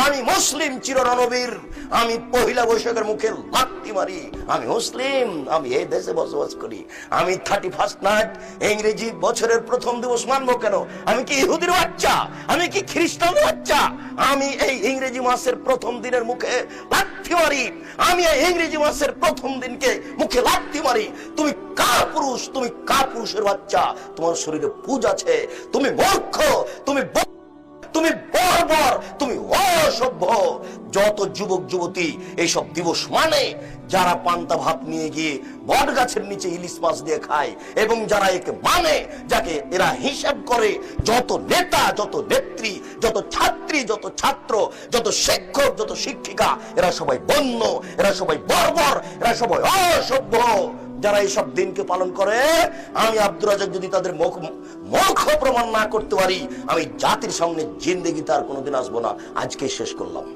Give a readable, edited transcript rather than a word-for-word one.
আমি মুসলিম চিররণবীর, আমি পহিলা বৈশাখের মুখে লাথি মারি, আমি মুসলিম, আমি এই দেশে বসবাস করি। আমি 31st নাইট ইংরেজি বছরের প্রথম দিবস মানবো কেন? আমি কি ইহুদির বাচ্চা? আমি কি খ্রিস্টানের বাচ্চা? আমি এই ইংরেজি মাসের প্রথম দিনের মুখে লাথি মারি, আমি এই ইংরেজি মাসের প্রথম দিনকে মুখে লাথি মারি। তুমি কাপুরুষ, তুমি কাপুরুষের বাচ্চা, তোমার শরীরে পুজ আছে, তুমি মূর্খ, তুমি বর্বর, তুমি অসভ্য। যত যুবক যুবতী এইসব দিবস মানে, যারা পান্তা ভাত নিয়ে গিয়ে বট গাছের নিচে ইলিশ মাছ দিয়ে খায়, এবং যারা একে মানে, যাকে এরা হিসাব করে, যত নেতা, যত নেত্রী, যত ছাত্রী, যত ছাত্র, যত শিক্ষক, যত শিক্ষিকা, এরা সবাই বন্য, এরা সবাই বর্বর, এরা সবাই অসভ্য। যারা এইসব দিনকে পালন করে, আমি আব্দুর রাজ্জাক যদি তাদের মুখ প্রমাণ না করতে পারি, আমি জাতির সামনে জিন্দেগিতে আর কোনোদিন আসবো না। আজকে শেষ করলাম।